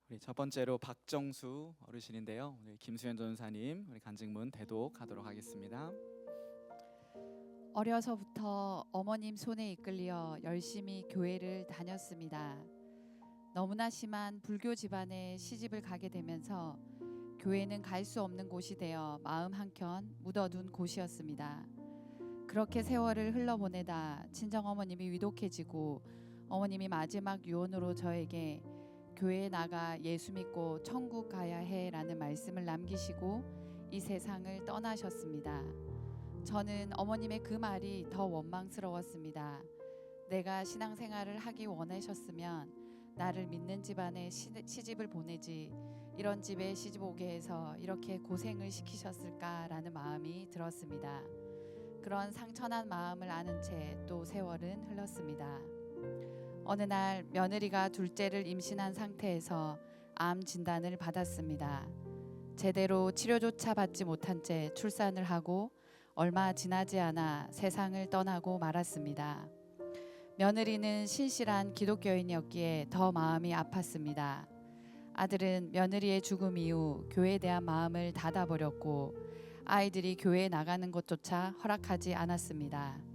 우리 첫 번째로 박정수 어르신인데요. 우리 김수현 전사님 우리 간증문 대독하도록 하겠습니다. 어려서부터 어머님 손에 이끌려 열심히 교회를 다녔습니다. 너무나 심한 불교 집안에 시집을 가게 되면서 교회는 갈 수 없는 곳이 되어 마음 한켠 묻어둔 곳이었습니다. 그렇게 세월을 흘러보내다 친정어머님이 위독해지고 어머님이 마지막 유언으로 저에게 교회에 나가 예수 믿고 천국 가야 해라는 말씀을 남기시고 이 세상을 떠나셨습니다. 저는 어머님의 그 말이 더 원망스러웠습니다. 내가 신앙생활을 하기 원하셨으면 나를 믿는 집안에 시집을 보내지 이런 집에 시집 오게 해서 이렇게 고생을 시키셨을까라는 마음이 들었습니다. 그런 상처난 마음을 아는 채 또 세월은 흘렀습니다. 어느 날 며느리가 둘째를 임신한 상태에서 암 진단을 받았습니다. 제대로 치료조차 받지 못한 채 출산을 하고 얼마 지나지 않아 세상을 떠나고 말았습니다. 며느리는 신실한 기독교인이었기에 더 마음이 아팠습니다. 아들은 며느리의 죽음 이후 교회에 대한 마음을 닫아버렸고 아이들이 교회에 나가는 것조차 허락하지 않았습니다.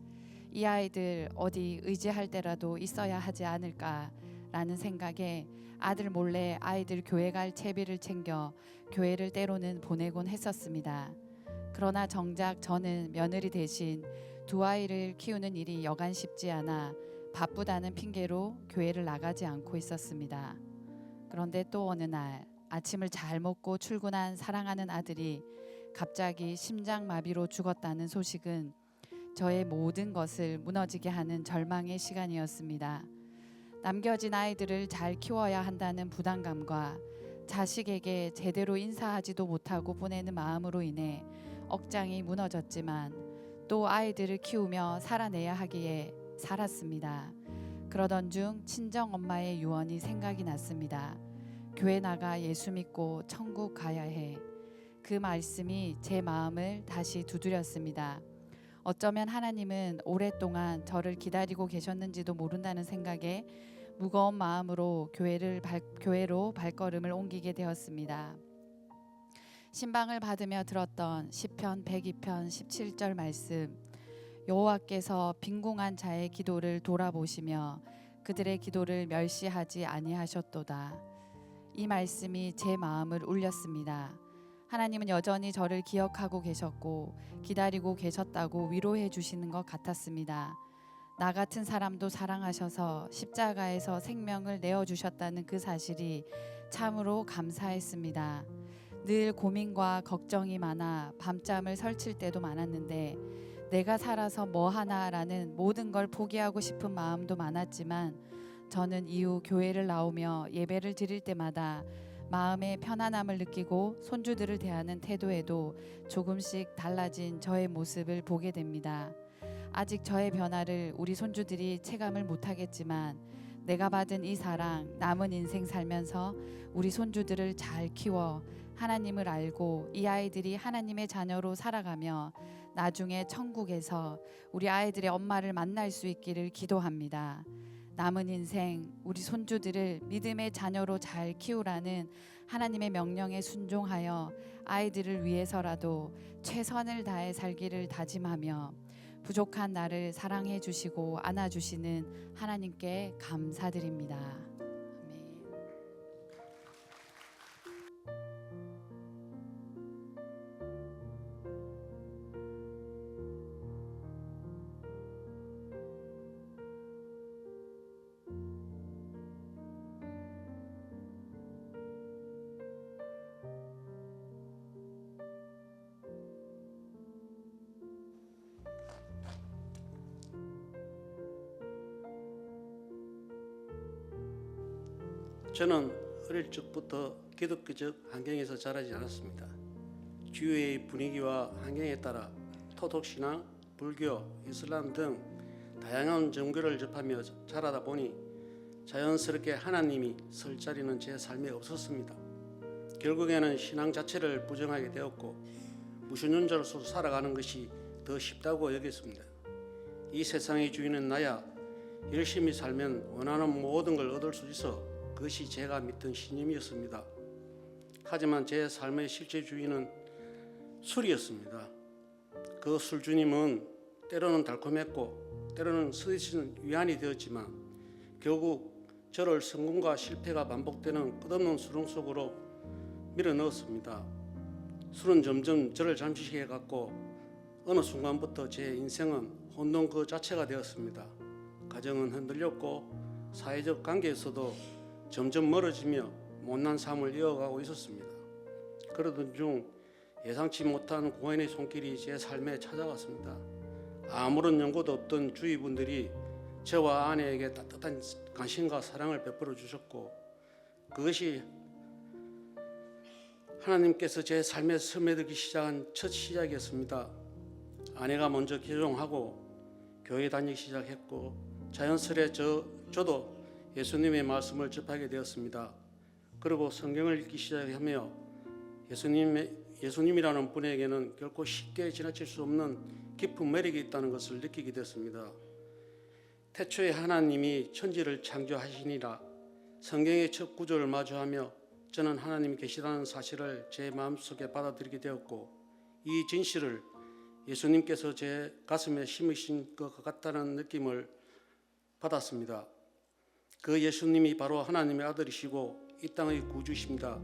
이 아이들 어디 의지할 때라도 있어야 하지 않을까라는 생각에 아들 몰래 아이들 교회 갈 채비를 챙겨 교회를 때로는 보내곤 했었습니다. 그러나 정작 저는 며느리 대신 두 아이를 키우는 일이 여간 쉽지 않아 바쁘다는 핑계로 교회를 나가지 않고 있었습니다. 그런데 또 어느 날 아침을 잘 먹고 출근한 사랑하는 아들이 갑자기 심장마비로 죽었다는 소식은 저의 모든 것을 무너지게 하는 절망의 시간이었습니다. 남겨진 아이들을 잘 키워야 한다는 부담감과 자식에게 제대로 인사하지도 못하고 보내는 마음으로 인해 억장이 무너졌지만 또 아이들을 키우며 살아내야 하기에 살았습니다. 그러던 중 친정 엄마의 유언이 생각이 났습니다. 교회 나가 예수 믿고 천국 가야 해. 그 말씀이 제 마음을 다시 두드렸습니다. 어쩌면 하나님은 오랫동안 저를 기다리고 계셨는지도 모른다는 생각에 무거운 마음으로 교회로 발걸음을 옮기게 되었습니다. 신방을 받으며 들었던 시편 102편 17절 말씀, 여호와께서 빈궁한 자의 기도를 돌아보시며 그들의 기도를 멸시하지 아니하셨도다. 이 말씀이 제 마음을 울렸습니다. 하나님은 여전히 저를 기억하고 계셨고 기다리고 계셨다고 위로해 주시는 것 같았습니다. 나 같은 사람도 사랑하셔서 십자가에서 생명을 내어주셨다는 그 사실이 참으로 감사했습니다. 늘 고민과 걱정이 많아 밤잠을 설칠 때도 많았는데 내가 살아서 뭐 하나라는 모든 걸 포기하고 싶은 마음도 많았지만 저는 이후 교회를 나오며 예배를 드릴 때마다 마음의 편안함을 느끼고 손주들을 대하는 태도에도 조금씩 달라진 저의 모습을 보게 됩니다. 아직 저의 변화를 우리 손주들이 체감을 못하겠지만 내가 받은 이 사랑, 남은 인생 살면서 우리 손주들을 잘 키워 하나님을 알고 이 아이들이 하나님의 자녀로 살아가며 나중에 천국에서 우리 아이들의 엄마를 만날 수 있기를 기도합니다. 남은 인생 우리 손주들을 믿음의 자녀로 잘 키우라는 하나님의 명령에 순종하여 아이들을 위해서라도 최선을 다해 살기를 다짐하며 부족한 나를 사랑해 주시고 안아 주시는 하나님께 감사드립니다. 아멘. 저는 어릴 적부터 기독교적 환경에서 자라지 않았습니다. 주위의 분위기와 환경에 따라 토독신앙, 불교, 이슬람 등 다양한 종교를 접하며 자라다 보니 자연스럽게 하나님이 설 자리는 제 삶에 없었습니다. 결국에는 신앙 자체를 부정하게 되었고 무신론자로서 살아가는 것이 더 쉽다고 여겼습니다. 이 세상의 주인은 나야 열심히 살면 원하는 모든 걸 얻을 수 있어 그것이 제가 믿던 신념이었습니다. 하지만 제 삶의 실제 주인은 술이었습니다. 그 술주님은 때로는 달콤했고 때로는 스치는 위안이 되었지만 결국 저를 성공과 실패가 반복되는 끝없는 수렁 속으로 밀어넣었습니다. 술은 점점 저를 잠식해갔고 어느 순간부터 제 인생은 혼돈 그 자체가 되었습니다. 가정은 흔들렸고 사회적 관계에서도 점점 멀어지며 못난 삶을 이어가고 있었습니다. 그러던 중 예상치 못한 고인의 손길이 제 삶에 찾아왔습니다. 아무런 연고도 없던 주위 분들이 저와 아내에게 따뜻한 관심과 사랑을 베풀어 주셨고 그것이 하나님께서 제 삶에 스며들기 시작한 첫 시작이었습니다. 아내가 먼저 개종하고 교회 다니기 시작했고 자연스레 저도 예수님의 말씀을 접하게 되었습니다. 그리고 성경을 읽기 시작하며 예수님이라는 분에게는 결코 쉽게 지나칠 수 없는 깊은 매력이 있다는 것을 느끼게 되었습니다. 태초에 하나님이 천지를 창조하시니라 성경의 첫 구절을 마주하며 저는 하나님이 계시다는 사실을 제 마음속에 받아들이게 되었고 이 진실을 예수님께서 제 가슴에 심으신 것 같다는 느낌을 받았습니다. 그 예수님이 바로 하나님의 아들이시고 이 땅의 구주이십니다.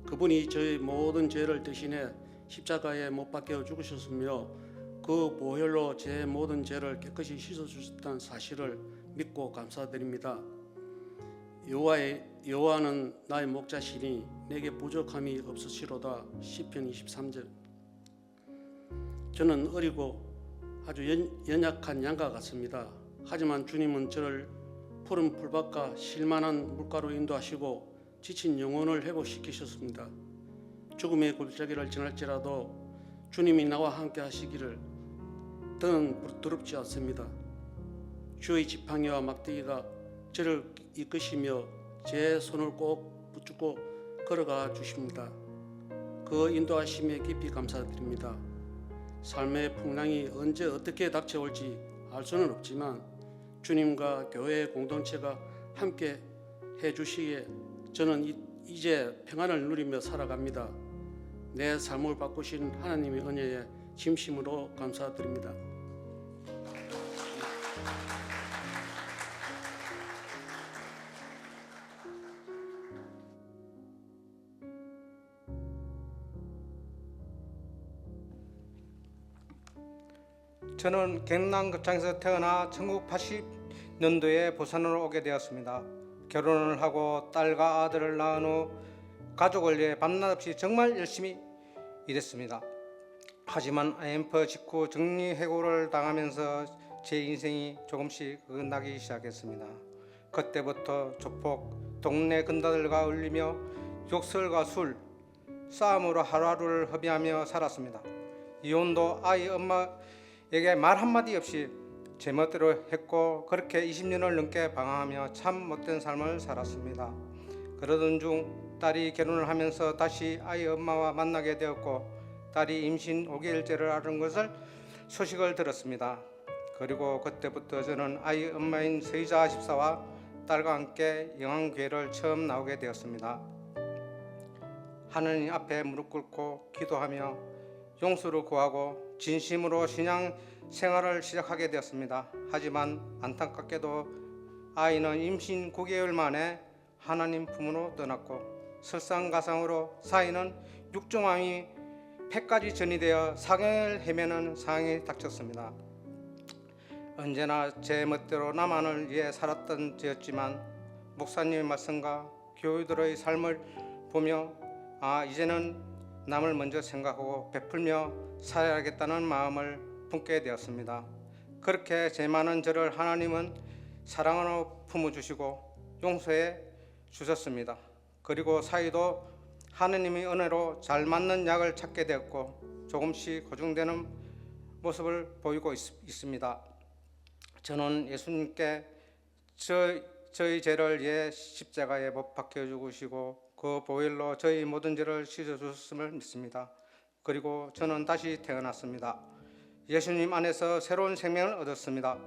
그분이 저의 모든 죄를 대신해 십자가에 못 박혀 죽으셨으며 그 보혈로 제 모든 죄를 깨끗이 씻어주셨다는 사실을 믿고 감사드립니다. 여호와는 나의 목자시니 내게 부족함이 없으시로다. 시편 23절. 저는 어리고 아주 연약한 양과 같습니다. 하지만 주님은 저를 푸른 풀밭과 실만한 물가로 인도하시고 지친 영혼을 회복시키셨습니다. 죽음의 골짜기를 지날지라도 주님이 나와 함께 하시기를 더는 두렵지 않습니다. 주의 지팡이와 막대기가 저를 이끄시며 제 손을 꼭 붙잡고 걸어가 주십니다. 그 인도하심에 깊이 감사드립니다. 삶의 풍랑이 언제 어떻게 닥쳐올지 알 수는 없지만 주님과 교회의 공동체가 함께 해주시기에 저는 이제 평안을 누리며 살아갑니다. 내 삶을 바꾸신 하나님의 은혜에 진심으로 감사드립니다. 저는 경남급창에서 태어나 1980년도에 부산으로 오게 되었습니다. 결혼을 하고 딸과 아들을 낳은 후 가족을 위해 밤낮 없이 정말 열심히 일했습니다. 하지만 IMF 직후 정리해고를 당하면서 제 인생이 조금씩 어긋나기 시작했습니다. 그때부터 조폭, 동네 근다들과 울리며 욕설과 술, 싸움으로 하루하루를 허비하며 살았습니다. 이혼도 아이 엄마에게 말 한마디 없이 제 멋대로 했고 그렇게 20년을 넘게 방황하며 참 못된 삶을 살았습니다. 그러던 중 딸이 결혼을 하면서 다시 아이 엄마와 만나게 되었고 딸이 임신 5개월째를 앓은 것을 소식을 들었습니다. 그리고 그때부터 저는 아이 엄마인 서희자 집사와 딸과 함께 영안교회를 처음 나오게 되었습니다. 하느님 앞에 무릎 꿇고 기도하며 용서를 구하고 진심으로 신앙 생활을 시작하게 되었습니다. 하지만 안타깝게도 아이는 임신 9개월 만에 하나님 품으로 떠났고 설상가상으로 사이는 육종암이 폐까지 전이되어 사경을 헤매는 상황이 닥쳤습니다. 언제나 제 멋대로 나만을 위해 살았던 저였지만 목사님의 말씀과 교우들의 삶을 보며 이제는 남을 먼저 생각하고 베풀며 살아야겠다는 마음을 품게 되었습니다. 그렇게 제 많은 저를 하나님은 사랑으로 품어주시고 용서해 주셨습니다. 그리고 사이도 하나님의 은혜로 잘 맞는 약을 찾게 되었고 조금씩 고정되는 모습을 보이고 있습니다. 저는 예수님께 저희 죄를 위해 십자가에 못 박혀 죽으시고 그 보혈로 저희 모든 죄를 씻어주셨음을 믿습니다. 그리고 저는 다시 태어났습니다. 예수님 안에서 새로운 생명을 얻었습니다.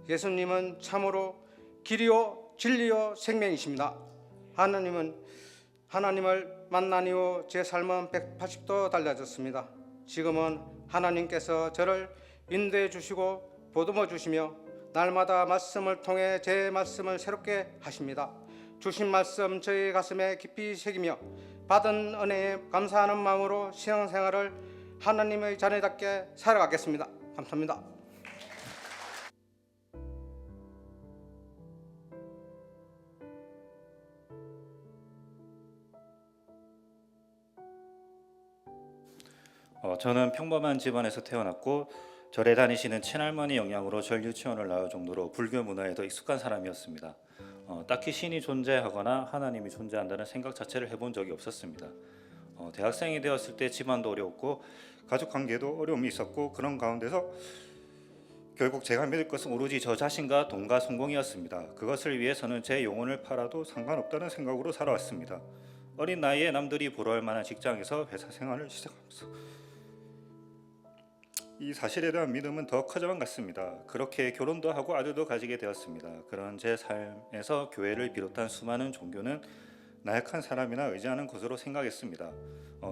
예수님은 참으로 길이요 진리요 생명이십니다. 하나님을 만난 이후 제 삶은 180도 달라졌습니다. 지금은 하나님께서 저를 인도해 주시고 보듬어 주시며 날마다 말씀을 통해 제 말씀을 새롭게 하십니다. 주신 말씀 저의 가슴에 깊이 새기며 받은 은혜에 감사하는 마음으로 신앙생활을 하나님의 자녀답게 살아가겠습니다. 감사합니다. 저는 평범한 집안에서 태어났고 절에 다니시는 친할머니 영향으로 절 유치원을 나올 정도로 불교 문화에 더 익숙한 사람이었습니다. 딱히 신이 존재하거나 하나님이 존재한다는 생각 자체를 해본 적이 없었습니다. 대학생이 되었을 때 집안도 어려웠고 가족 관계도 어려움이 있었고 그런 가운데서 결국 제가 믿을 것은 오로지 저 자신과 돈과 성공이었습니다. 그것을 위해서는 제 영혼을 팔아도 상관없다는 생각으로 살아왔습니다. 어린 나이에 남들이 부러울 만한 직장에서 회사 생활을 시작하면서 이 사실에 대한 믿음은 더 커져만 갔습니다. 그렇게 결혼도 하고 아들도 가지게 되었습니다. 그런 제 삶에서 교회를 비롯한 수많은 종교는 나약한 사람이나 의지하는 곳으로 생각했습니다.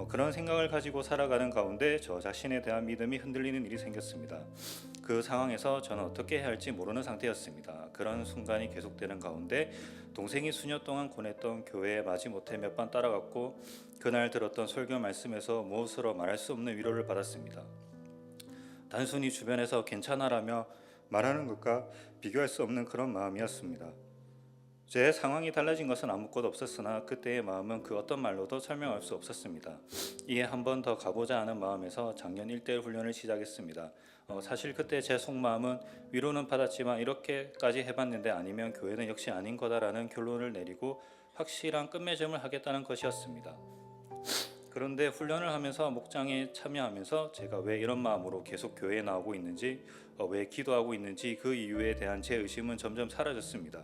그런 생각을 가지고 살아가는 가운데 저 자신에 대한 믿음이 흔들리는 일이 생겼습니다. 그 상황에서 저는 어떻게 해야 할지 모르는 상태였습니다. 그런 순간이 계속되는 가운데 동생이 수년 동안 권했던 교회에 마지못해 몇 번 따라갔고 그날 들었던 설교 말씀에서 무엇으로 말할 수 없는 위로를 받았습니다. 단순히 주변에서 괜찮아라며 말하는 것과 비교할 수 없는 그런 마음이었습니다. 제 상황이 달라진 것은 아무것도 없었으나 그때의 마음은 그 어떤 말로도 설명할 수 없었습니다. 이에 한 번 더 가보자 하는 마음에서 작년 1대1 훈련을 시작했습니다. 사실 그때 제 속마음은 위로는 받았지만 이렇게까지 해봤는데 아니면 교회는 역시 아닌 거다라는 결론을 내리고 확실한 끝맺음을 하겠다는 것이었습니다. 그런데 훈련을 하면서 목장에 참여하면서 제가 왜 이런 마음으로 계속 교회에 나오고 있는지, 왜 기도하고 있는지 그 이유에 대한 제 의심은 점점 사라졌습니다.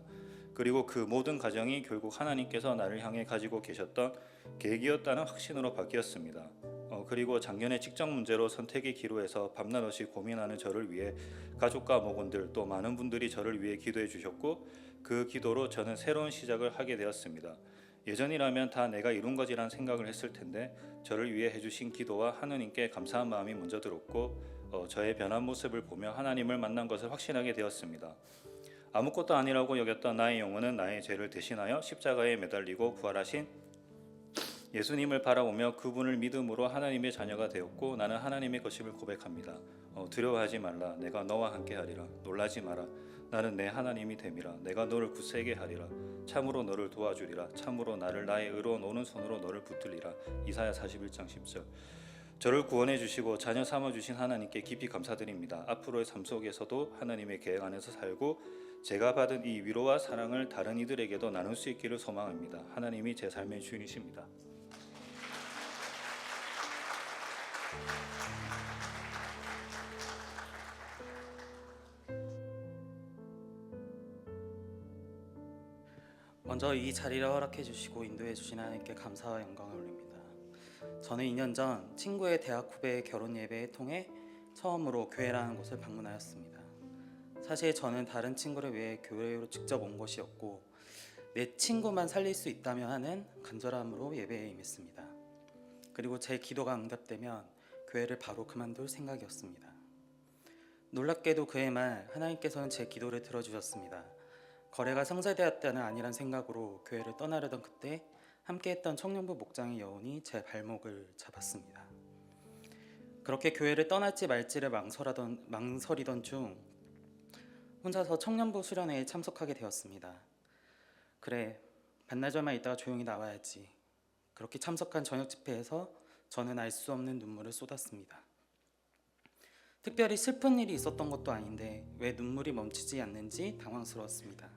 그리고 그 모든 과정이 결국 하나님께서 나를 향해 가지고 계셨던 계획이었다는 확신으로 바뀌었습니다. 그리고 작년에 직장 문제로 선택의 기로에서 밤낮 없이 고민하는 저를 위해 가족과 목원들 또 많은 분들이 저를 위해 기도해 주셨고 그 기도로 저는 새로운 시작을 하게 되었습니다. 예전이라면 다 내가 이룬 거지라는 생각을 했을 텐데 저를 위해 해주신 기도와 하느님께 감사한 마음이 먼저 들었고 저의 변한 모습을 보며 하나님을 만난 것을 확신하게 되었습니다. 아무것도 아니라고 여겼던 나의 영혼은 나의 죄를 대신하여 십자가에 매달리고 부활하신 예수님을 바라보며 그분을 믿음으로 하나님의 자녀가 되었고 나는 하나님의 것임을 고백합니다. 두려워하지 말라. 내가 너와 함께하리라. 놀라지 마라. 나는 내 하나님이 됨이라. 내가 너를 굳세게 하리라. 참으로 너를 도와주리라. 참으로 나를 나의 의로운 오른손으로 너를 붙들리라. 이사야 41장 10절. 저를 구원해 주시고 자녀 삼아 주신 하나님께 깊이 감사드립니다. 앞으로의 삶 속에서도 하나님의 계획 안에서 살고 제가 받은 이 위로와 사랑을 다른 이들에게도 나눌 수 있기를 소망합니다. 하나님이 제 삶의 주인이십니다. 먼저 이 자리를 허락해 주시고 인도해 주신 하나님께 감사와 영광을 올립니다. 저는 2년 전 친구의 대학 후배의 결혼 예배에 통해 처음으로 교회라는 곳을 방문하였습니다. 사실 저는 다른 친구를 위해 교회로 직접 온 것이었고 내 친구만 살릴 수 있다면 하는 간절함으로 예배에 임했습니다. 그리고 제 기도가 응답되면 교회를 바로 그만둘 생각이었습니다. 놀랍게도 그의 말 하나님께서는 제 기도를 들어주셨습니다. 거래가 성사되었다는 아니란 생각으로 교회를 떠나려던 그때 함께했던 청년부 목장의 여운이 제 발목을 잡았습니다. 그렇게 교회를 떠날지 말지를 망설이던 중 혼자서 청년부 수련회에 참석하게 되었습니다. 그래, 반나절만 있다가 조용히 나와야지. 그렇게 참석한 저녁 집회에서 저는 알 수 없는 눈물을 쏟았습니다. 특별히 슬픈 일이 있었던 것도 아닌데 왜 눈물이 멈추지 않는지 당황스러웠습니다.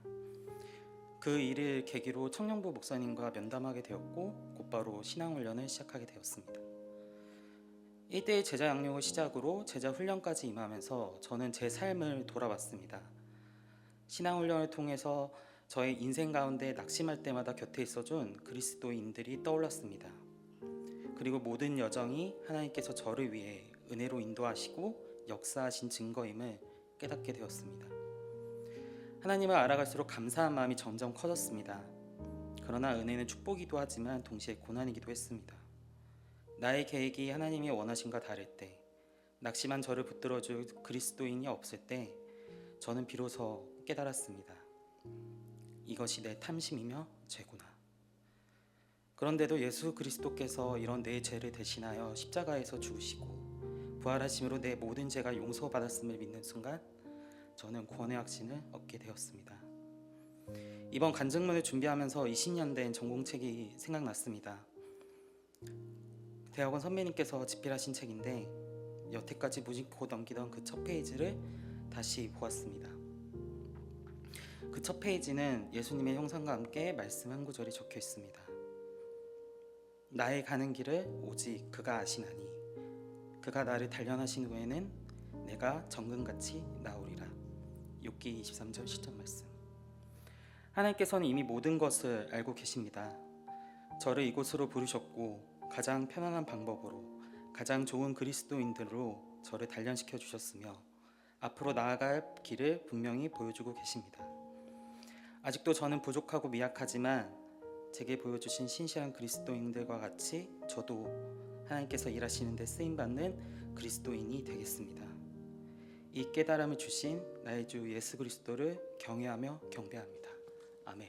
그 일을 계기로 청년부 목사님과 면담하게 되었고 곧바로 신앙훈련을 시작하게 되었습니다. 1대1 제자 양육을 시작으로 제자 훈련까지 임하면서 저는 제 삶을 돌아봤습니다. 신앙훈련을 통해서 저의 인생 가운데 낙심할 때마다 곁에 있어준 그리스도인들이 떠올랐습니다. 그리고 모든 여정이 하나님께서 저를 위해 은혜로 인도하시고 역사하신 증거임을 깨닫게 되었습니다. 하나님을 알아갈수록 감사한 마음이 점점 커졌습니다. 그러나 은혜는 축복이기도 하지만 동시에 고난이기도 했습니다. 나의 계획이 하나님이 원하신과 다를 때, 낙심한 저를 붙들어줄 그리스도인이 없을 때 저는 비로소 깨달았습니다. 이것이 내 탐심이며 죄구나. 그런데도 예수 그리스도께서 이런 내 죄를 대신하여 십자가에서 죽으시고 부활하심으로 내 모든 죄가 용서받았음을 믿는 순간 저는 구원의 확신을 얻게 되었습니다. 이번 간증문을 준비하면서 20년 된 전공책이 생각났습니다. 대학원 선배님께서 집필하신 책인데 여태까지 무심코 넘기던 그 첫 페이지를 다시 보았습니다. 그 첫 페이지는 예수님의 형상과 함께 말씀 한 구절이 적혀 있습니다. 나의 가는 길을 오직 그가 아시나니 그가 나를 단련하신 후에는 내가 정금같이 나오리라. 욥기 23절 시점 말씀. 하나님께서는 이미 모든 것을 알고 계십니다. 저를 이곳으로 부르셨고 가장 편안한 방법으로 가장 좋은 그리스도인들로 저를 단련시켜 주셨으며 앞으로 나아갈 길을 분명히 보여주고 계십니다. 아직도 저는 부족하고 미약하지만 제게 보여주신 신실한 그리스도인들과 같이 저도 하나님께서 일하시는 데 쓰임받는 그리스도인이 되겠습니다. 이 깨달음을 주신 나의 주 예수 그리스도를 경외하며 경배합니다. 아멘.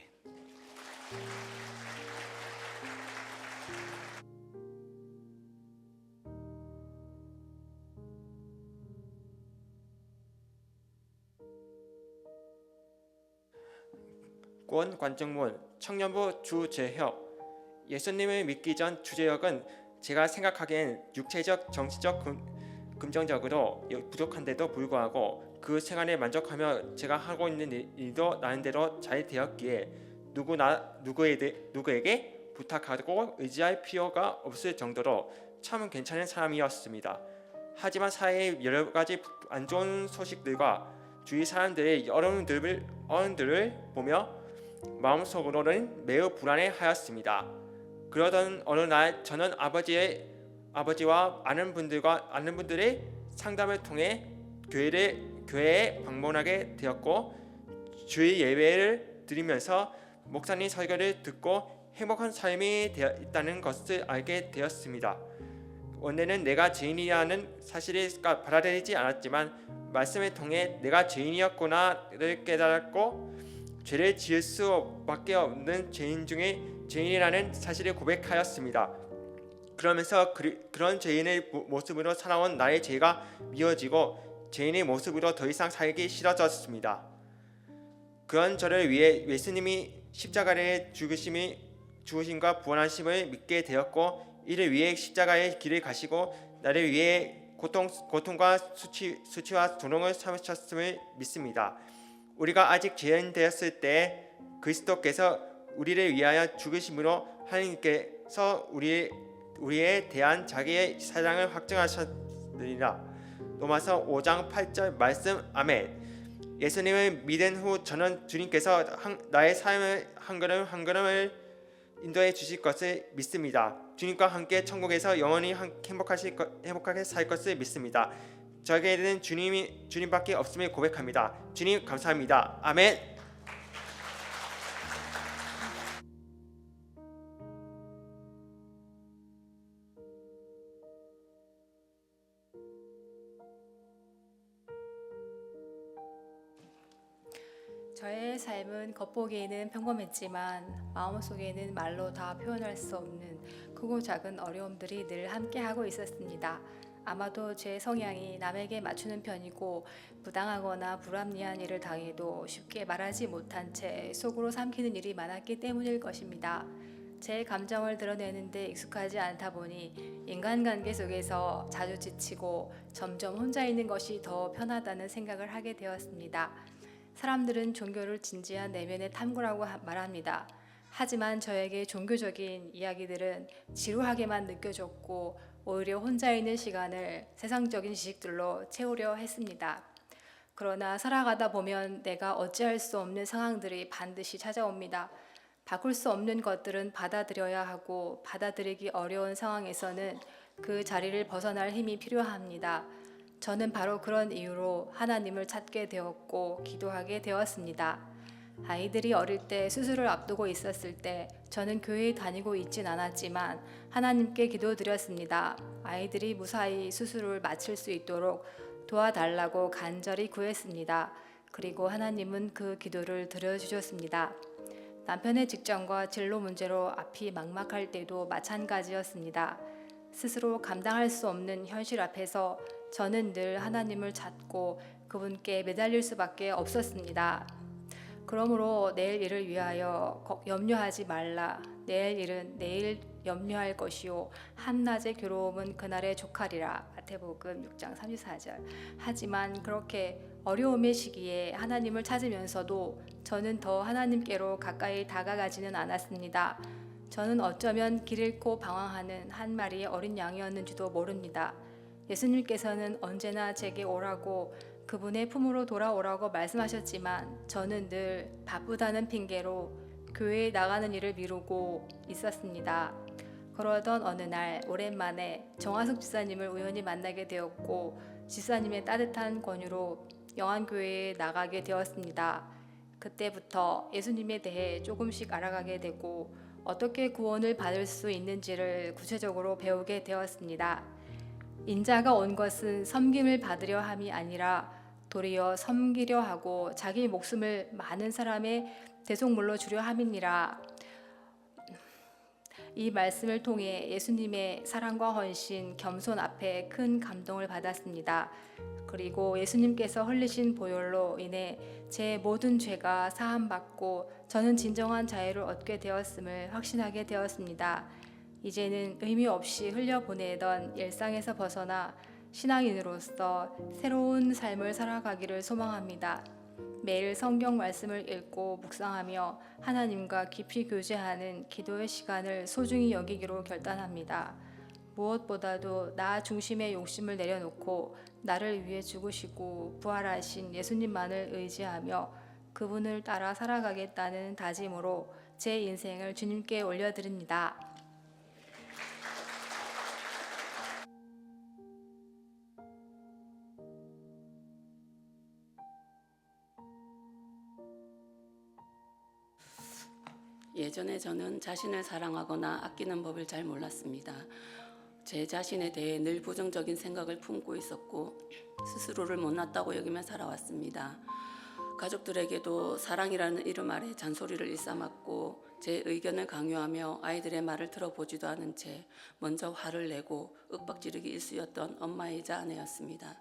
권 관증문 청년부 주재혁. 예수님을 믿기 전 주재혁은 제가 생각하기엔 육체적, 정치적, 금전적으로 부족한데도 불구하고 그 생활에 만족하며 제가 하고 있는 일도 나름대로 잘 되었기에 누구에게 부탁하고 의지할 필요가 없을 정도로 참 괜찮은 사람이었습니다. 하지만 사회의 여러 가지 안 좋은 소식들과 주위 사람들의 어른들을 보며 마음속으로는 매우 불안해하였습니다. 그러던 어느 날 저는 아버지와 아는 분들의 상담을 통해 교회에 방문하게 되었고 주일 예배를 드리면서 목사님 설교를 듣고 행복한 삶이 있다는 것을 알게 되었습니다. 원래는 내가 죄인이라는 사실을 받아들이지 않았지만 말씀을 통해 내가 죄인이었구나를 깨달았고 죄를 지을 수밖에 없는 죄인 중에 죄인이라는 사실을 고백하였습니다. 그러면서 그런 죄인의 모습으로 살아온 나의 죄가 미워지고 죄인의 모습으로 더 이상 살기 싫어졌습니다. 그런 저를 위해 예수님이 십자가에 죽으심과 부활하심을 믿게 되었고 이를 위해 십자가의 길을 가시고 나를 위해 고통과 수치와 조롱을 참으셨음을 믿습니다. 우리가 아직 죄인 되었을 때 그리스도께서 우리를 위하여 죽으심으로 하나님께서 우리에 대한 자기의 사랑을 확증하셨느니라. 로마서 5장 8절 말씀. 아멘. 예수님을 믿은 후 저는 주님께서 나의 삶을 한 걸음 한 걸음을 인도해 주실 것을 믿습니다. 주님과 함께 천국에서 영원히 행복하게 살 것을 믿습니다. 저에게는 주님밖에 없음을 고백합니다. 주님 감사합니다. 아멘. 저의 삶은 겉보기에는 평범했지만 마음속에는 말로 다 표현할 수 없는 크고 작은 어려움들이 늘 함께하고 있었습니다. 아마도 제 성향이 남에게 맞추는 편이고 부당하거나 불합리한 일을 당해도 쉽게 말하지 못한 채 속으로 삼키는 일이 많았기 때문일 것입니다. 제 감정을 드러내는데 익숙하지 않다 보니 인간관계 속에서 자주 지치고 점점 혼자 있는 것이 더 편하다는 생각을 하게 되었습니다. 사람들은 종교를 진지한 내면의 탐구라고 말합니다. 하지만 저에게 종교적인 이야기들은 지루하게만 느껴졌고 오히려 혼자 있는 시간을 세상적인 지식들로 채우려 했습니다. 그러나 살아가다 보면 내가 어찌할 수 없는 상황들이 반드시 찾아옵니다. 바꿀 수 없는 것들은 받아들여야 하고 받아들이기 어려운 상황에서는 그 자리를 벗어날 힘이 필요합니다. 저는 바로 그런 이유로 하나님을 찾게 되었고 기도하게 되었습니다. 아이들이 어릴 때 수술을 앞두고 있었을 때 저는 교회에 다니고 있진 않았지만 하나님께 기도드렸습니다. 아이들이 무사히 수술을 마칠 수 있도록 도와달라고 간절히 구했습니다. 그리고 하나님은 그 기도를 들어주셨습니다. 남편의 직장과 진로 문제로 앞이 막막할 때도 마찬가지였습니다. 스스로 감당할 수 없는 현실 앞에서 저는 늘 하나님을 찾고 그분께 매달릴 수밖에 없었습니다. 그러므로 내일 일을 위하여 염려하지 말라. 내일 일은 내일 염려할 것이요 한낮의 괴로움은 그날의 족하리라. 마태복음 6장 34절. 하지만 그렇게 어려움의 시기에 하나님을 찾으면서도 저는 더 하나님께로 가까이 다가가지는 않았습니다. 저는 어쩌면 길 잃고 방황하는 한 마리의 어린 양이었는지도 모릅니다. 예수님께서는 언제나 제게 오라고 그분의 품으로 돌아오라고 말씀하셨지만 저는 늘 바쁘다는 핑계로 교회에 나가는 일을 미루고 있었습니다. 그러던 어느 날 오랜만에 정화숙 지사님을 우연히 만나게 되었고 지사님의 따뜻한 권유로 영안교회에 나가게 되었습니다. 그때부터 예수님에 대해 조금씩 알아가게 되고 어떻게 구원을 받을 수 있는지를 구체적으로 배우게 되었습니다. 인자가 온 것은 섬김을 받으려 함이 아니라 도리어 섬기려 하고 자기 목숨을 많은 사람의 대속물로 주려 함이니라. 이 말씀을 통해 예수님의 사랑과 헌신, 겸손 앞에 큰 감동을 받았습니다. 그리고 예수님께서 흘리신 보혈로 인해 제 모든 죄가 사함받고 저는 진정한 자유를 얻게 되었음을 확신하게 되었습니다. 이제는 의미 없이 흘려보내던 일상에서 벗어나 신앙인으로서 새로운 삶을 살아가기를 소망합니다. 매일 성경 말씀을 읽고 묵상하며 하나님과 깊이 교제하는 기도의 시간을 소중히 여기기로 결단합니다. 무엇보다도 나 중심의 욕심을 내려놓고 나를 위해 죽으시고 부활하신 예수님만을 의지하며 그분을 따라 살아가겠다는 다짐으로 제 인생을 주님께 올려드립니다. 예전에 저는 자신을 사랑하거나 아끼는 법을 잘 몰랐습니다. 제 자신에 대해 늘 부정적인 생각을 품고 있었고 스스로를 못났다고 여기며 살아왔습니다. 가족들에게도 사랑이라는 이름 아래 잔소리를 일삼았고 제 의견을 강요하며 아이들의 말을 들어보지도 않은 채 먼저 화를 내고 윽박지르기 일쑤였던 엄마이자 아내였습니다.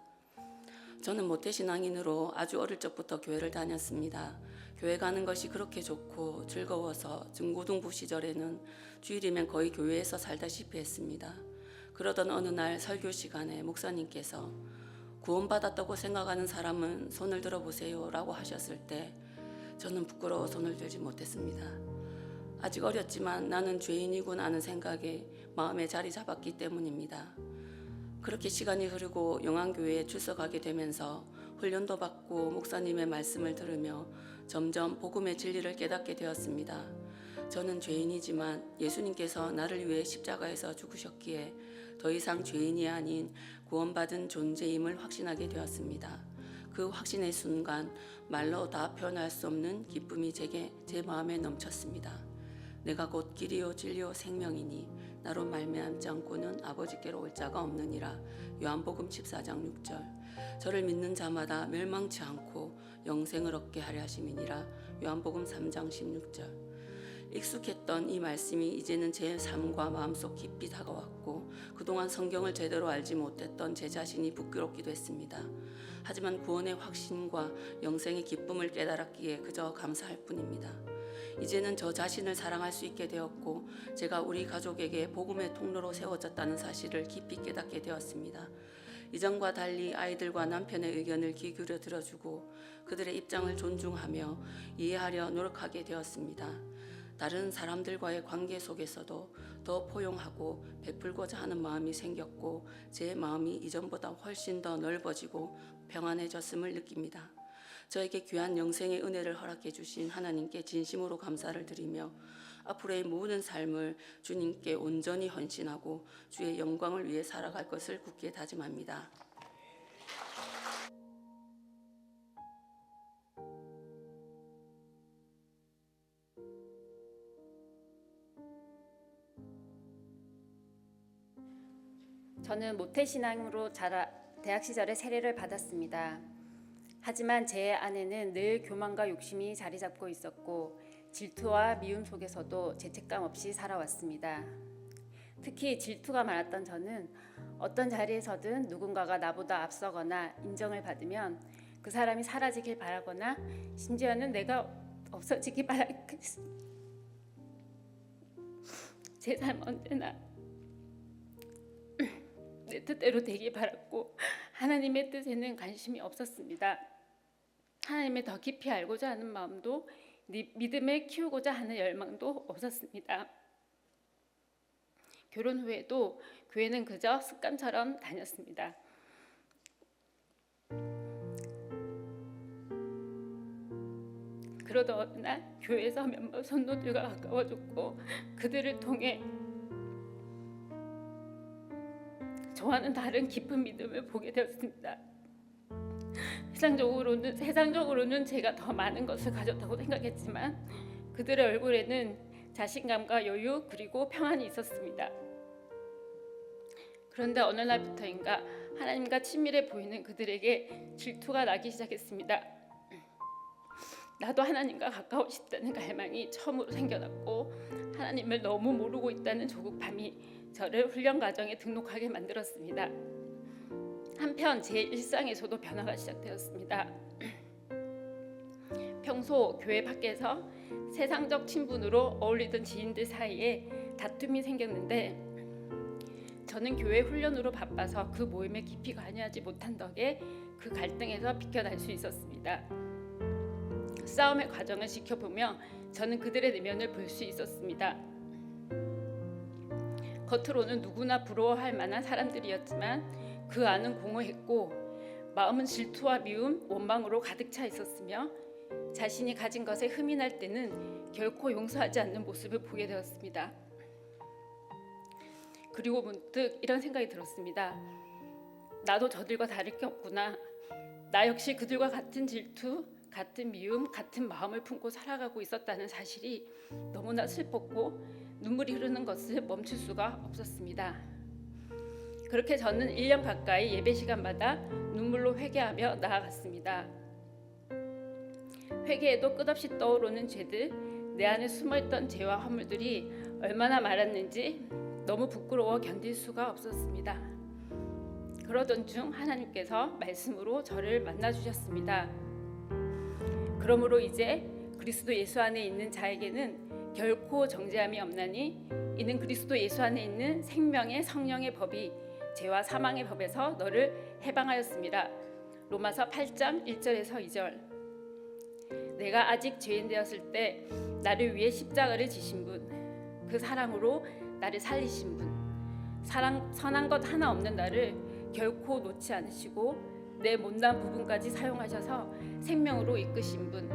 저는 모태신앙인으로 아주 어릴 적부터 교회를 다녔습니다. 교회 가는 것이 그렇게 좋고 즐거워서 중고등부 시절에는 주일이면 거의 교회에서 살다시피 했습니다. 그러던 어느 날 설교 시간에 목사님께서 구원받았다고 생각하는 사람은 손을 들어보세요 라고 하셨을 때 저는 부끄러워 손을 들지 못했습니다. 아직 어렸지만 나는 죄인이군 하는 생각에 마음에 자리 잡았기 때문입니다. 그렇게 시간이 흐르고 영안교회에 출석하게 되면서 훈련도 받고 목사님의 말씀을 들으며 점점 복음의 진리를 깨닫게 되었습니다. 저는 죄인이지만 예수님께서 나를 위해 십자가에서 죽으셨기에 더 이상 죄인이 아닌 구원받은 존재임을 확신하게 되었습니다. 그 확신의 순간 말로 다 표현할 수 없는 기쁨이 제 마음에 넘쳤습니다. 내가 곧 길이요 진리요 생명이니 나로 말미암지 않고는 아버지께로 올 자가 없느니라. 요한복음 14장 6절. 저를 믿는 자마다 멸망치 않고 영생을 얻게 하려 하심이니라. 요한복음 3장 16절. 익숙했던 이 말씀이 이제는 제 삶과 마음속 깊이 다가왔고 그동안 성경을 제대로 알지 못했던 제 자신이 부끄럽기도 했습니다. 하지만 구원의 확신과 영생의 기쁨을 깨달았기에 그저 감사할 뿐입니다. 이제는 저 자신을 사랑할 수 있게 되었고 제가 우리 가족에게 복음의 통로로 세워졌다는 사실을 깊이 깨닫게 되었습니다. 이전과 달리 아이들과 남편의 의견을 귀 기울여 들어주고 그들의 입장을 존중하며 이해하려 노력하게 되었습니다. 다른 사람들과의 관계 속에서도 더 포용하고 베풀고자 하는 마음이 생겼고 제 마음이 이전보다 훨씬 더 넓어지고 평안해졌음을 느낍니다. 저에게 귀한 영생의 은혜를 허락해 주신 하나님께 진심으로 감사를 드리며 앞으로의 모든 삶을 주님께 온전히 헌신하고 주의 영광을 위해 살아갈 것을 굳게 다짐합니다. 저는 모태신앙으로 대학 시절에 세례를 받았습니다. 하지만 제 안에는 늘 교만과 욕심이 자리 잡고 있었고 질투와 미움 속에서도 죄책감 없이 살아왔습니다. 특히 질투가 많았던 저는 어떤 자리에서든 누군가가 나보다 앞서거나 인정을 받으면 그 사람이 사라지길 바라거나 심지어는 내가 없어지길 바랐습니다. 제 삶은 언제나 내 뜻대로 되길 바랐고 하나님의 뜻에는 관심이 없었습니다. 하나님을 더 깊이 알고자 하는 마음도 믿음을 키우고자 하는 열망도 없었습니다. 결혼 후에도 교회는 그저 습관처럼 다녔습니다. 그러던 어느 날 교회에서 몇몇 선도들과 가까워졌고 그들을 통해 저와는 다른 깊은 믿음을 보게 되었습니다. 세상적으로는 제가 더 많은 것을 가졌다고 생각했지만 그들의 얼굴에는 자신감과 여유 그리고 평안이 있었습니다. 그런데 어느 날부터인가 하나님과 친밀해 보이는 그들에게 질투가 나기 시작했습니다. 나도 하나님과 가까워지다는 갈망이 처음으로 생겨났고 하나님을 너무 모르고 있다는 조급함이 저를 훈련 과정에 등록하게 만들었습니다. 한편 제 일상에서도 변화가 시작되었습니다. 평소 교회 밖에서 세상적 친분으로 어울리던 지인들 사이에 다툼이 생겼는데 저는 교회 훈련으로 바빠서 그 모임에 깊이 관여하지 못한 덕에 그 갈등에서 비껴날 수 있었습니다. 싸움의 과정을 지켜보며 저는 그들의 내면을 볼 수 있었습니다. 겉으로는 누구나 부러워할 만한 사람들이었지만 그 안은 공허했고 마음은 질투와 미움, 원망으로 가득 차 있었으며 자신이 가진 것에 흠이 날 때는 결코 용서하지 않는 모습을 보게 되었습니다. 그리고 문득 이런 생각이 들었습니다. 나도 저들과 다를 게 없구나. 나 역시 그들과 같은 질투, 같은 미움, 같은 마음을 품고 살아가고 있었다는 사실이 너무나 슬펐고 눈물이 흐르는 것을 멈출 수가 없었습니다. 그렇게 저는 1년 가까이 예배 시간마다 눈물로 회개하며 나아갔습니다. 회개에도 끝없이 떠오르는 죄들, 내 안에 숨어있던 죄와 허물들이 얼마나 많았는지 너무 부끄러워 견딜 수가 없었습니다. 그러던 중 하나님께서 말씀으로 저를 만나주셨습니다. 그러므로 이제 그리스도 예수 안에 있는 자에게는 결코 정죄함이 없나니 이는 그리스도 예수 안에 있는 생명의 성령의 법이 죄와 사망의 법에서 너를 해방하였습니다. 로마서 8장 1절에서 2절. 내가 아직 죄인 되었을 때 나를 위해 십자가를 지신 분, 그 사랑으로 나를 살리신 분, 선한 것 하나 없는 나를 결코 놓지 않으시고 내 못난 부분까지 사용하셔서 생명으로 이끄신 분,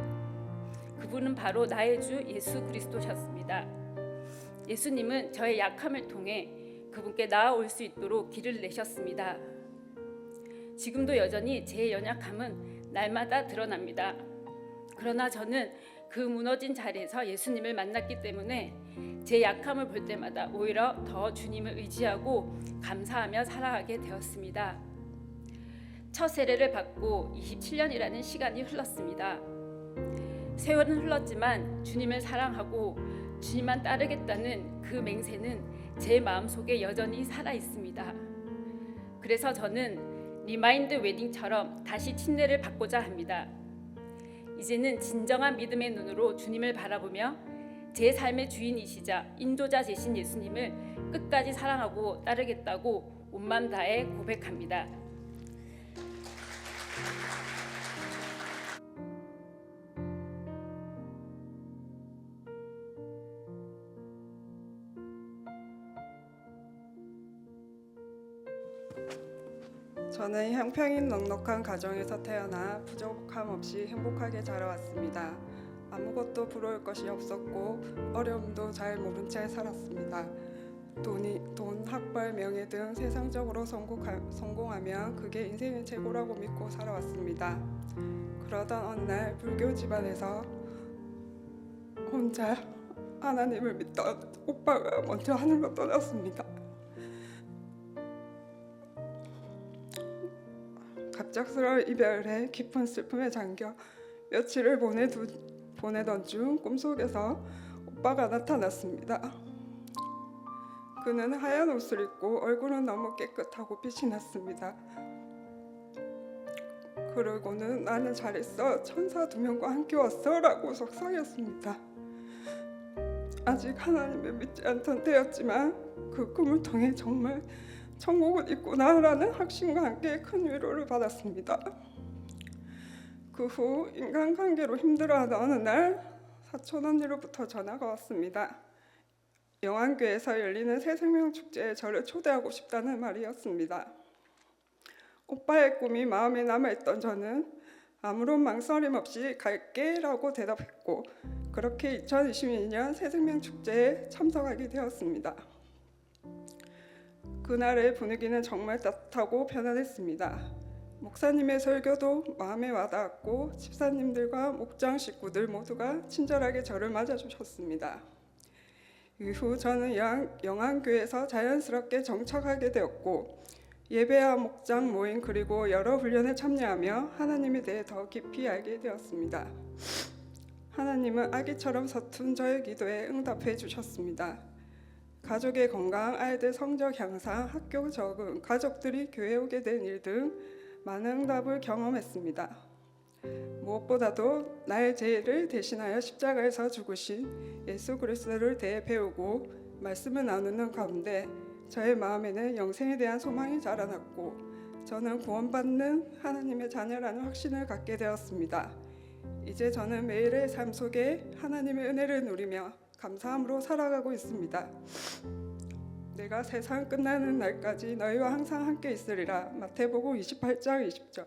그분은 바로 나의 주 예수 그리스도셨습니다. 예수님은 저의 약함을 통해 그분께 나아올 수 있도록 길을 내셨습니다. 지금도 여전히 제 연약함은 날마다 드러납니다. 그러나 저는 그 무너진 자리에서 예수님을 만났기 때문에 제 약함을 볼 때마다 오히려 더 주님을 의지하고 감사하며 살아가게 되었습니다. 첫 세례를 받고 27년이라는 시간이 흘렀습니다. 세월은 흘렀지만 주님을 사랑하고 주님만 따르겠다는 그 맹세는 제 마음속에 여전히 살아 있습니다. 그래서 저는 리마인드 웨딩처럼 다시 침례를 받고자 합니다. 이제는 진정한 믿음의 눈으로 주님을 바라보며 제 삶의 주인이시자 인도자 되신 예수님을 끝까지 사랑하고 따르겠다고 온맘 다해 고백합니다. 저는 형평인 넉넉한 가정에서 태어나 부족함 없이 행복하게 자라왔습니다. 아무것도 부러울 것이 없었고 어려움도 잘 모른 채 살았습니다. 돈, 학벌, 명예 등 세상적으로 성공하면 그게 인생의 최고라고 믿고 살아왔습니다. 그러던 어느 날 불교 집안에서 혼자 하나님을 믿던 오빠가 먼저 하늘로 떠났습니다. 갑작스러운 이별에 깊은 슬픔에 잠겨 며칠을 보내던 중 꿈속에서 오빠가 나타났습니다. 그는 하얀 옷을 입고 얼굴은 너무 깨끗하고 빛이 났습니다. 그러고는 나는 잘했어, 천사 2명과 함께 왔어 라고 속삭였습니다. 아직 하나님을 믿지 않던 때였지만 그 꿈을 통해 정말 천국은 있구나라는 확신과 함께 큰 위로를 받았습니다. 그 후 인간관계로 힘들어하던 어느 날 사촌 언니로부터 전화가 왔습니다. 영안교회에서 열리는 새생명 축제에 저를 초대하고 싶다는 말이었습니다. 오빠의 꿈이 마음에 남아있던 저는 아무런 망설임 없이 갈게 라고 대답했고 그렇게 2022년 새생명 축제에 참석하게 되었습니다. 그날의 분위기는 정말 따뜻하고 편안했습니다. 목사님의 설교도 마음에 와닿았고 집사님들과 목장 식구들 모두가 친절하게 저를 맞아주셨습니다. 이후 저는 영안교회에서 자연스럽게 정착하게 되었고 예배와 목장 모임 그리고 여러 훈련에 참여하며 하나님에 대해 더 깊이 알게 되었습니다. 하나님은 아기처럼 서툰 저의 기도에 응답해 주셨습니다. 가족의 건강, 아이들 성적 향상, 학교 적응, 가족들이 교회 오게 된 일 등 많은 응답을 경험했습니다. 무엇보다도 나의 죄를 대신하여 십자가에서 죽으신 예수 그리스도를 대해 배우고 말씀을 나누는 가운데 저의 마음에는 영생에 대한 소망이 자라났고 저는 구원받는 하나님의 자녀라는 확신을 갖게 되었습니다. 이제 저는 매일의 삶 속에 하나님의 은혜를 누리며 감사함으로 살아가고 있습니다. 내가 세상 끝나는 날까지 너희와 항상 함께 있으리라. 마태복음 28장 20절.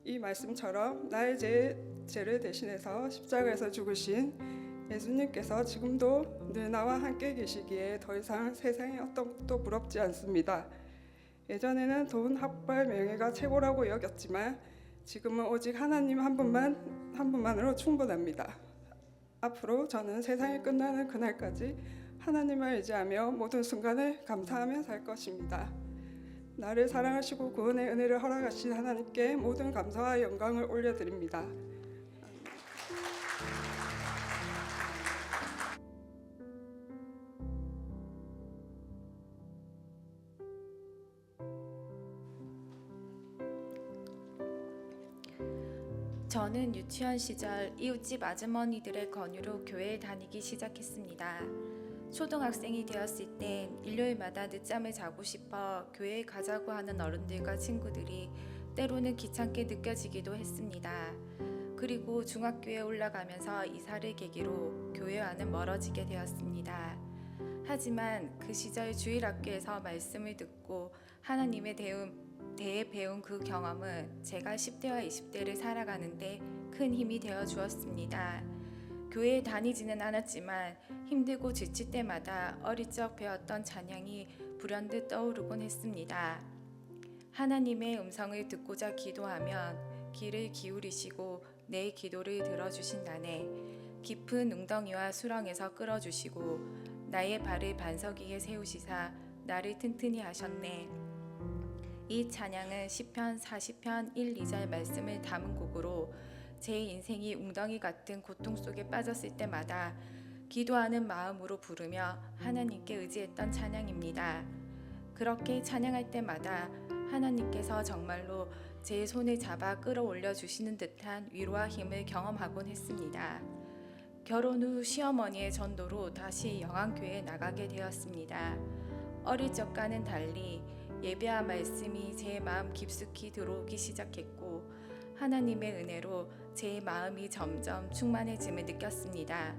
이 말씀처럼 나의 죄를 대신해서 십자가에서 죽으신 예수님께서 지금도 늘 나와 함께 계시기에 더 이상 세상의 어떤 것도 부럽지 않습니다. 예전에는 돈, 학벌, 명예가 최고라고 여겼지만 지금은 오직 하나님 한 분만으로 충분합니다. 앞으로 저는 세상이 끝나는 그날까지 하나님을 의지하며 모든 순간을 감사하며 살 것입니다. 나를 사랑하시고 구원의 은혜를 허락하신 하나님께 모든 감사와 영광을 올려드립니다. 저는 유치원 시절 이웃집 아주머니들의 권유로 교회에 다니기 시작했습니다. 초등학생이 되었을 땐 일요일마다 늦잠을 자고 싶어 교회에 가자고 하는 어른들과 친구들이 때로는 귀찮게 느껴지기도 했습니다. 그리고 중학교에 올라가면서 이사를 계기로 교회와는 멀어지게 되었습니다. 하지만 그 시절 주일학교에서 말씀을 듣고 하나님에 대해 배운 그 경험은 제가 10대와 20대를 살아가는데 큰 힘이 되어 주었습니다. 교회에 다니지는 않았지만 힘들고 지칠 때마다 어릴 적 배웠던 찬양이 불현듯 떠오르곤 했습니다. 하나님의 음성을 듣고자 기도하면 귀를 기울이시고 내 기도를 들어주신다네. 깊은 웅덩이와 수렁에서 끌어주시고 나의 발을 반석 위에 세우시사 나를 튼튼히 하셨네. 이 찬양은 시편 40편 1, 2절 말씀을 담은 곡으로 제 인생이 웅덩이 같은 고통 속에 빠졌을 때마다 기도하는 마음으로 부르며 하나님께 의지했던 찬양입니다. 그렇게 찬양할 때마다 하나님께서 정말로 제 손을 잡아 끌어올려 주시는 듯한 위로와 힘을 경험하곤 했습니다. 결혼 후 시어머니의 전도로 다시 영안교회에 나가게 되었습니다. 어릴 적과는 달리 예배와 말씀이 제 마음 깊숙이 들어오기 시작했고 하나님의 은혜로 제 마음이 점점 충만해짐을 느꼈습니다.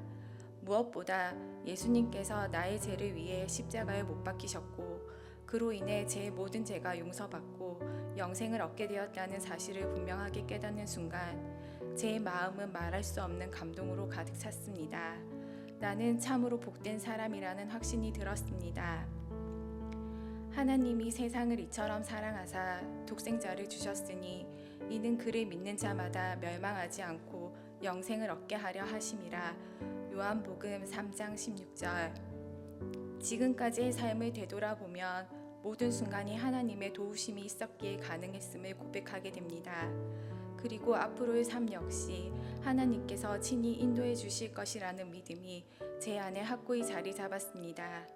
무엇보다 예수님께서 나의 죄를 위해 십자가에 못 박히셨고 그로 인해 제 모든 죄가 용서받고 영생을 얻게 되었다는 사실을 분명하게 깨닫는 순간 제 마음은 말할 수 없는 감동으로 가득 찼습니다. 나는 참으로 복된 사람이라는 확신이 들었습니다. 하나님이 세상을 이처럼 사랑하사 독생자를 주셨으니 이는 그를 믿는 자마다 멸망하지 않고 영생을 얻게 하려 하심이라. 요한복음 3장 16절. 지금까지의 삶을 되돌아보면 모든 순간이 하나님의 도우심이 있었기에 가능했음을 고백하게 됩니다. 그리고 앞으로의 삶 역시 하나님께서 친히 인도해 주실 것이라는 믿음이 제 안에 확고히 자리 잡았습니다.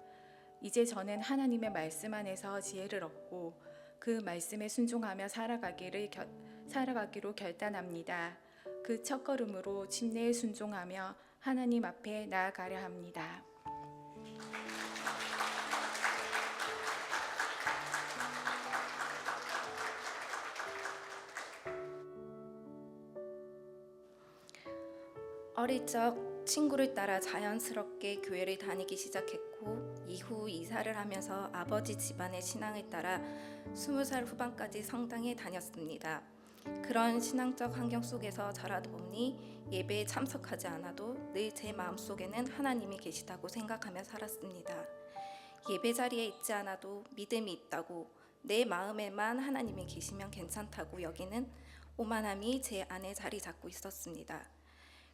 이제 저는 하나님의 말씀 안에서 지혜를 얻고 그 말씀에 순종하며 살아가기로 결단합니다. 그 첫걸음으로 침례에 순종하며 하나님 앞에 나아가려 합니다. 어릴 적 친구를 따라 자연스럽게 교회를 다니기 시작했고 이후 이사를 하면서 아버지 집안의 신앙을 따라 20살 후반까지 성당에 다녔습니다. 그런 신앙적 환경 속에서 자라다 보니 예배에 참석하지 않아도 늘 제 마음속에는 하나님이 계시다고 생각하며 살았습니다. 예배 자리에 있지 않아도 믿음이 있다고, 내 마음에만 하나님이 계시면 괜찮다고 여기는 오만함이 제 안에 자리 잡고 있었습니다.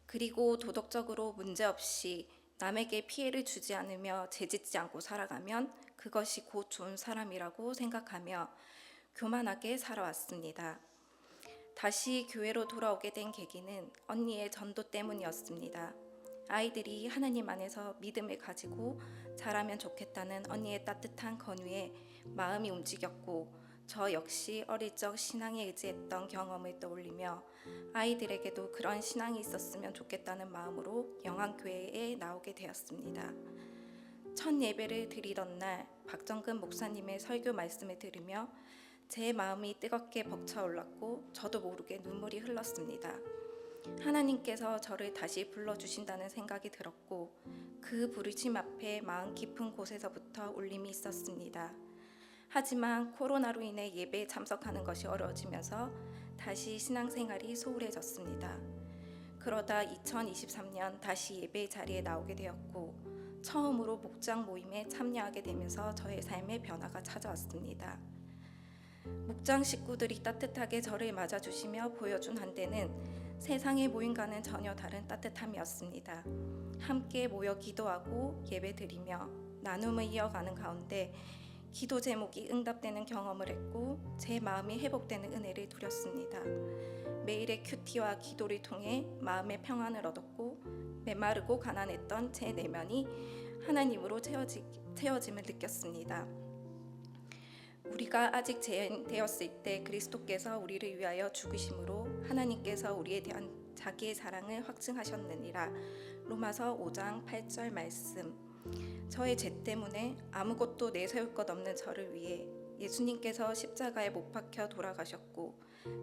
그리고 도덕적으로 문제없이 남에게 피해를 주지 않으며 죄짓지 않고 살아가면 그것이 곧 좋은 사람이라고 생각하며 교만하게 살아왔습니다. 다시 교회로 돌아오게 된 계기는 언니의 전도 때문이었습니다. 아이들이 하나님 안에서 믿음을 가지고 자라면 좋겠다는 언니의 따뜻한 권유에 마음이 움직였고 저 역시 어릴 적 신앙에 의지했던 경험을 떠올리며 아이들에게도 그런 신앙이 있었으면 좋겠다는 마음으로 영안교회에 나오게 되었습니다. 첫 예배를 드리던 날 박정근 목사님의 설교 말씀을 들으며 제 마음이 뜨겁게 벅차올랐고 저도 모르게 눈물이 흘렀습니다. 하나님께서 저를 다시 불러주신다는 생각이 들었고 그 부르심 앞에 마음 깊은 곳에서부터 울림이 있었습니다. 하지만 코로나로 인해 예배에 참석하는 것이 어려워지면서 다시 신앙생활이 소홀해졌습니다. 그러다 2023년 다시 예배 자리에 나오게 되었고 처음으로 목장 모임에 참여하게 되면서 저의 삶의 변화가 찾아왔습니다. 목장 식구들이 따뜻하게 저를 맞아주시며 보여준 한때는 세상의 모임과는 전혀 다른 따뜻함이었습니다. 함께 모여 기도하고 예배드리며 나눔을 이어가는 가운데 기도 제목이 응답되는 경험을 했고 제 마음이 회복되는 은혜를 누렸습니다. 매일의 큐티와 기도를 통해 마음의 평안을 얻었고 메마르고 가난했던 제 내면이 하나님으로 채워짐을 느꼈습니다. 우리가 아직 죄인되었을 때 그리스도께서 우리를 위하여 죽으심으로 하나님께서 우리에 대한 자기의 사랑을 확증하셨느니라. 로마서 5장 8절 말씀. 저의 죄 때문에 아무것도 내세울 것 없는 저를 위해 예수님께서 십자가에 못 박혀 돌아가셨고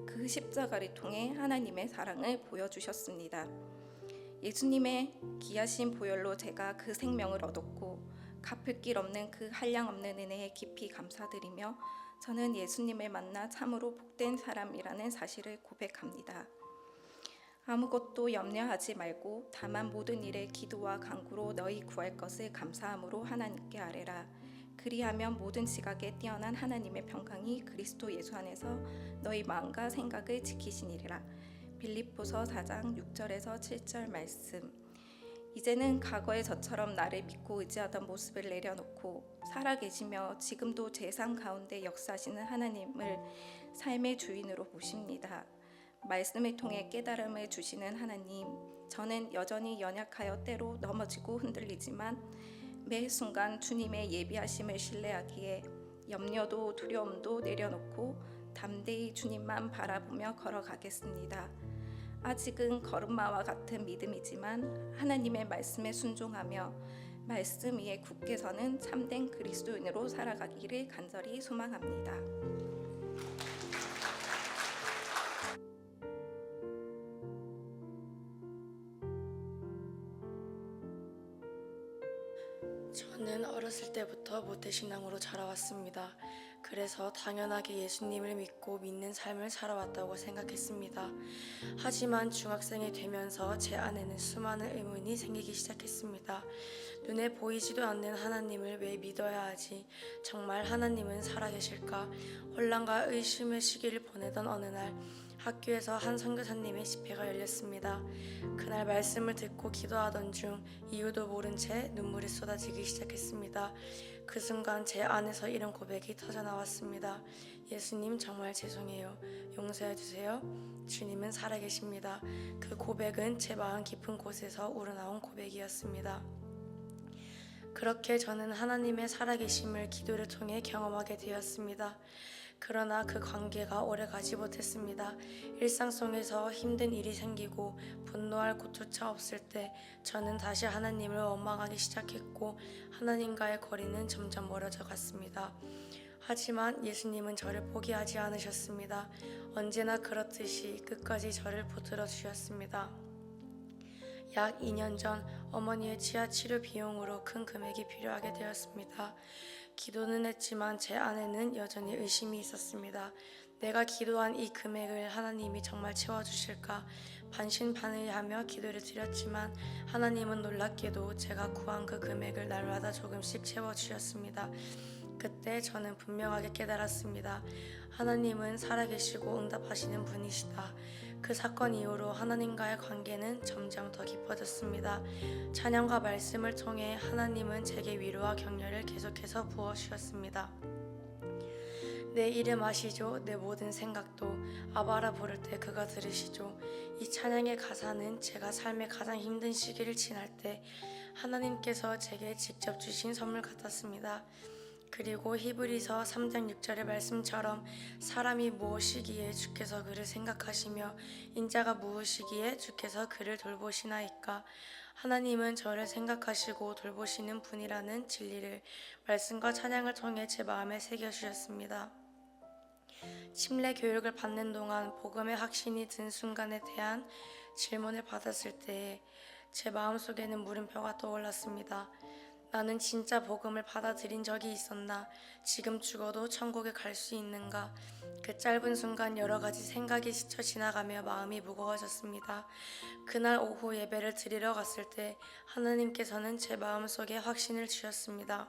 그 십자가를 통해 하나님의 사랑을 보여주셨습니다. 예수님의 귀하신 보혈로 제가 그 생명을 얻었고 갚을 길 없는 그 한량 없는 은혜에 깊이 감사드리며 저는 예수님을 만나 참으로 복된 사람이라는 사실을 고백합니다. 아무것도 염려하지 말고 다만 모든 일에 기도와 간구로 너희 구할 것을 감사함으로 하나님께 아뢰라. 그리하면 모든 지각에 뛰어난 하나님의 평강이 그리스도 예수 안에서 너희 마음과 생각을 지키시니라. 빌립보서 4장 6절에서 7절 말씀. 이제는 과거의 저처럼 나를 믿고 의지하던 모습을 내려놓고 살아계시며 지금도 제 삶 가운데 역사하시는 하나님을 삶의 주인으로 모십니다. 말씀을 통해 깨달음을 주시는 하나님, 저는 여전히 연약하여 때로 넘어지고 흔들리지만 매 순간 주님의 예비하심을 신뢰하기에 염려도 두려움도 내려놓고 담대히 주님만 바라보며 걸어가겠습니다. 아직은 걸음마와 같은 믿음이지만 하나님의 말씀에 순종하며 말씀 위에 굳게 서는 참된 그리스도인으로 살아가기를 간절히 소망합니다. 저는 어렸을 때부터 모태신앙으로 자라왔습니다. 그래서 당연하게 예수님을 믿고 믿는 삶을 살아왔다고 생각했습니다. 하지만 중학생이 되면서 제 안에는 수많은 의문이 생기기 시작했습니다. 눈에 보이지도 않는 하나님을 왜 믿어야 하지? 정말 하나님은 살아계실까? 혼란과 의심의 시기를 보내던 어느 날 학교에서 한 선교사님의 집회가 열렸습니다. 그날 말씀을 듣고 기도하던 중 이유도 모른 채 눈물이 쏟아지기 시작했습니다. 그 순간 제 안에서 이런 고백이 터져 나왔습니다. 예수님 정말 죄송해요. 용서해 주세요. 주님은 살아계십니다. 그 고백은 제 마음 깊은 곳에서 우러나온 고백이었습니다. 그렇게 저는 하나님의 살아계심을 기도를 통해 경험하게 되었습니다. 그러나 그 관계가 오래가지 못했습니다. 일상 속에서 힘든 일이 생기고 분노할 곳조차 없을 때 저는 다시 하나님을 원망하기 시작했고 하나님과의 거리는 점점 멀어져 갔습니다. 하지만 예수님은 저를 포기하지 않으셨습니다. 언제나 그렇듯이 끝까지 저를 붙들어 주셨습니다. 약 2년 전 어머니의 치아 치료 비용으로 큰 금액이 필요하게 되었습니다. 기도는 했지만 제 안에는 여전히 의심이 있었습니다. 내가 기도한 이 금액을 하나님이 정말 채워주실까? 반신반의하며 기도를 드렸지만 하나님은 놀랍게도 제가 구한 그 금액을 날마다 조금씩 채워주셨습니다. 그때 저는 분명하게 깨달았습니다. 하나님은 살아계시고 응답하시는 분이시다. 그 사건 이후로 하나님과의 관계는 점점 더 깊어졌습니다. 찬양과 말씀을 통해 하나님은 제게 위로와 격려를 계속해서 부어주셨습니다. 내 이름 아시죠? 내 모든 생각도 아바라 부를 때 그가 들으시죠? 이 찬양의 가사는 제가 삶의 가장 힘든 시기를 지날 때 하나님께서 제게 직접 주신 선물 같았습니다. 그리고 히브리서 3장 6절의 말씀처럼 사람이 무엇이기에 주께서 그를 생각하시며 인자가 무엇이기에 주께서 그를 돌보시나이까. 하나님은 저를 생각하시고 돌보시는 분이라는 진리를 말씀과 찬양을 통해 제 마음에 새겨주셨습니다. 침례 교육을 받는 동안 복음의 확신이 든 순간에 대한 질문을 받았을 때 제 마음속에는 물음표가 떠올랐습니다. 나는 진짜 복음을 받아들인 적이 있었나? 지금 죽어도 천국에 갈 수 있는가? 그 짧은 순간 여러 가지 생각이 스쳐 지나가며 마음이 무거워졌습니다. 그날 오후 예배를 드리러 갔을 때 하나님께서는 제 마음속에 확신을 주셨습니다.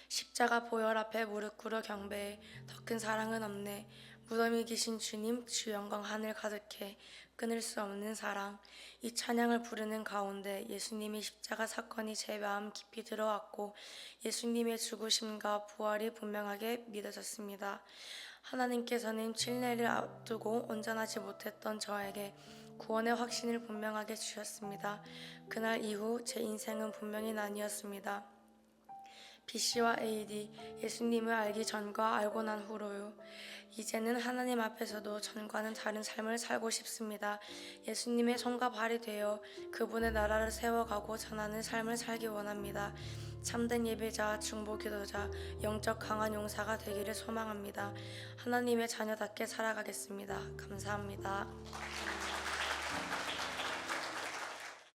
십자가 보혈 앞에 무릎 꿇어 경배해. 더 큰 사랑은 없네. 무덤이 계신 주님, 주 영광 하늘 가득해. 끊을 수 없는 사랑. 이 찬양을 부르는 가운데 예수님의 십자가 사건이 제 마음 깊이 들어왔고 예수님의 죽으심과 부활이 분명하게 믿어졌습니다. 하나님께서는 침례를 앞두고 온전하지 못했던 저에게 구원의 확신을 분명하게 주셨습니다. 그날 이후 제 인생은 분명히 나뉘었습니다. BC와 AD, 예수님을 알기 전과 알고 난 후로요. 이제는 하나님 앞에서도 전과는 다른 삶을 살고 싶습니다. 예수님의 손과 발이 되어 그분의 나라를 세워가고 전하는 삶을 살기 원합니다. 참된 예배자, 중보 기도자, 영적 강한 용사가 되기를 소망합니다. 하나님의 자녀답게 살아가겠습니다. 감사합니다.